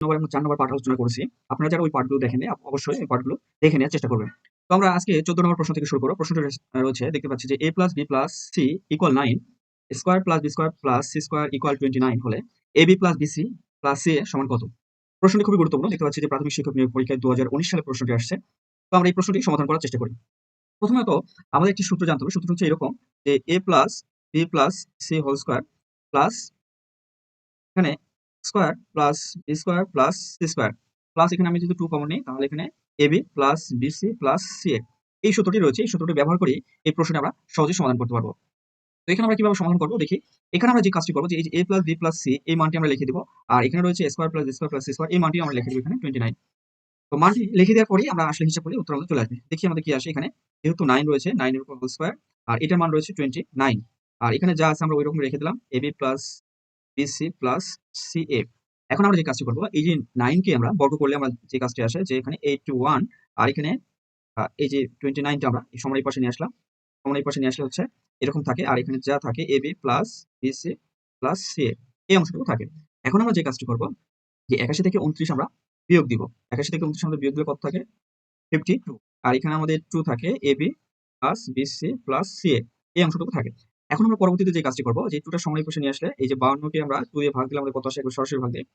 নম্বর এবং ৪ নম্বর পার্ট আলোচনা করেছি। আপনারা যারা ওই পার্টগুলো দেখেননি অবশ্যই ওই পার্টগুলো দেখে নেওয়ার চেষ্টা করবেন। তো আমরা আজকে ১৪ নম্বর প্রশ্ন থেকে শুরু করব। প্রশ্নটি রয়েছে দেখতে পাচ্ছি যে a + b + c = 9 square + b square + c square = 29 হলে ab + bc + ca সমান কত? প্রশ্নটি খুবই গুরুত্বপূর্ণ। দেখতে পাচ্ছি যে প্রাথমিক শিক্ষক নিয়োগ পরীক্ষায় ২০১৯ সালে প্রশ্নটি আসছে। তো আমরা এই প্রশ্নটি সমাধান করার চেষ্টা করি। প্রথমত আমাদের একটি সূত্র জানতে হবে। সূত্রটি হচ্ছে এরকম যে a + b + c whole square plus এখানে square plus B square plus C square plus এখানে আমি যদি 2 কমন নিই তাহলে এখানে ab plus BC plus CA এই সূত্রটি রয়েছে। এই সূত্রটি ব্যবহার করে এই প্রশ্নটি আমরা সহজেই সমাধান করতে পারবো। তো এখানে আমরা কিভাবে সমাধান করবো দেখি। এখানে আমরা যে কাজটি করবো যে এই যে a plus B plus C এই মানটি আমরা লিখে দিব। আর এখানে রয়েছে square plus B square plus C square এই মানটি আমরা লিখে দিব এখানে 29। তো মানটি লিখে দেওয়ার পরেই আমরা আসলে হিসাব করলে উত্তর আমাদের চলে আসবে। দেখি আমাদের কি আসে এখানে। যেহেতু 9 রয়েছে 9 এর উপর হোল স্কয়ার আর এটার মান রয়েছে 29। আর এখানে যা আছে আমরা ওইরকম রেখে দিলাম AB plus BC plus CA. এখন আমরা যে কাজটি করব এই যে 9 কে আমরা বর্গ করলে আমরা যে কাজটি আসে যে এখানে 81 আর এখানে এই যে 29 টা আমরা এই সমান এই পাশে নিয়ে আসলাম। সমান এই পাশে নিয়ে আসলে হচ্ছে এরকম থাকে আর এখানে যা থাকে AB plus BC plus CA এই অংশটুকু থাকে। এখন আমরা যে কাজটি করব যে 81 থেকে 29 আমরা বিয়োগ দিব। 81 থেকে 29 আমরা বিয়োগ দিলে কত থাকে 52 আর এখানে আমাদের 2 থাকে AB plus BC plus CA এই অংশটুকু থাকে। এখন আমরা পরবর্তীতে যে কাজটি করব যে 2 টা সমান এই পাশে নিয়ে আসলে এই যে 52 কে আমরা 2 দিয়ে ভাগ দিলে আমাদের কত আসে একবার সরাসরি ভাগ দিই।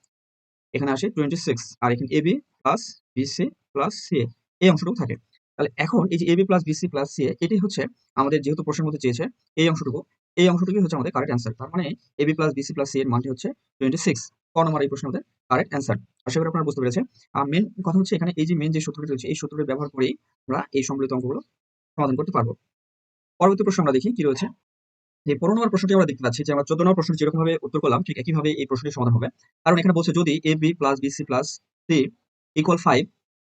এখানে আসে 26 আর এখানে AB plus BC plus CA এই অংশটুকু থাকে। তাহলে এখন এই যে AB plus BC plus CA এটাই হচ্ছে আমাদের যেহেতু প্রশ্নের মধ্যে চেয়েছে এই অংশটুকু, এই অংশটুকুই হচ্ছে আমাদের কারেক্ট অ্যান্সার। তার মানে AB plus BC plus CA এর মানটি হচ্ছে 26। ক নম্বর এই প্রশ্নের আমাদের কারেক্ট অ্যান্সার। আশা করি আপনারা বুঝতে পেরেছেন। আর মেইন কথা হচ্ছে এখানে এই যে মেইন যে সূত্রটি রয়েছে এই সূত্রটি ব্যবহার করেই আমরা এই সম্মিলিত অঙ্কগুলো সমাধান করতে পারবো। পরবর্তী প্রশ্ন আমরা দেখি কি রয়েছে। যে ১৫ নম্বর প্রশ্নটি আমরা দেখতে পাচ্ছি যে আমরা ১৪ নম্বর প্রশ্নটি যেরকমভাবে উত্তর করলাম ঠিক একইভাবে এই প্রশ্নটির সমাধান হবে। কারণ এখানে বলছে যদি AB plus BC plus C equal 5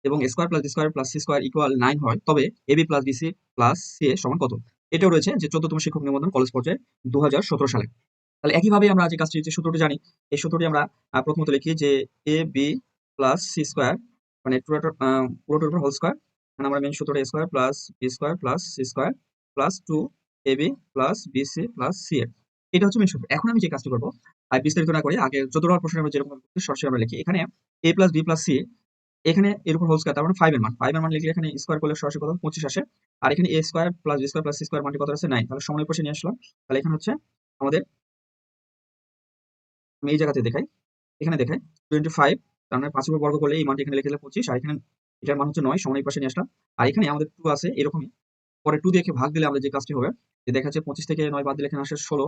এবং square plus B square plus C square equal 9 হয় তবে AB plus BC plus CA সমান কত? এটাও রয়েছে যে 14তম শিক্ষক নিবন্ধন কলেজ পর্যায়ে ২০১৭ সালে। তাহলে একইভাবে আমরা যে কাজটি যে সূত্রটি জানি এই সূত্রটি আমরা প্রথমত লিখি যে AB প্লাস সি স্কয়ার মানে পুরোটার উপর হোল স্কয়ার। এখানে আমরা মেইন সূত্রটা A square plus B square plus C square plus 2 AB plus BC plus CA এটা হচ্ছে মেইন সূত্র। এখন আমি যে কাজটি করব বিস্তারিত না করে আগে ১৪ নম্বর প্রশ্নে আমরা যেরকম সরাসরি আমরা লিখি। এখানে A plus B plus C এখানে এর উপর হোল স্কয়ার তার মানে 5 এর মান। 5 এর মান লিখলে এখানে স্কয়ার করলে সরাসরি কত 25 আসে। আর এখানে A square plus B square plus C square মানটি কত আছে 9 তাহলে সমান পাশে নিয়ে আসলাম। তাহলে এখানে হচ্ছে আমাদের আমি এই জায়গাতে দেখাই। এখানে দেখাই 25 তার মানে 5 এর উপর বর্গ করলে এই মানটি এখানে লিখে দিলে 25 আর এখানে এটার মান হচ্ছে 9 সমান এই পাশে নিয়ে আসলাম। আর এখানে আমাদের 2 আছে এরকমই। পরে 2 দিয়ে ভাগ দিলে আমরা যে কাজটি হবে যে দেখা যাচ্ছে 25 থেকে 9 বাদ দিলে এখানে আসে 16।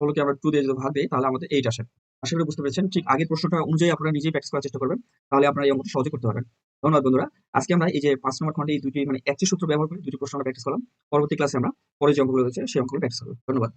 16 কে আমরা 2 দিয়ে যদি ভাগ দেই তাহলে আমাদের 8 আসে। আশা করি বুঝতে পেরেছেন। ঠিক আগের প্রশ্নটা অনুযায়ী আপনারা নিজেই প্র্যাকটিস করার চেষ্টা করবেন। তাহলে আপনারা এই অঙ্কটা সহজে করতে পারবেন। ধন্যবাদ বন্ধুরা। আজকে আমরা এই যে ৫ নম্বর খন্ডে এই দুটি মানে একই সূত্র ব্যবহার করে দুটি প্রশ্ন আমরা প্র্যাকটিস করলাম। পরবর্তী ক্লাসে আমরা পরে যে অঙ্কগুলো রয়েছে সেই অঙ্কগুলো প্র্যাকটিস করব। ধন্যবাদ।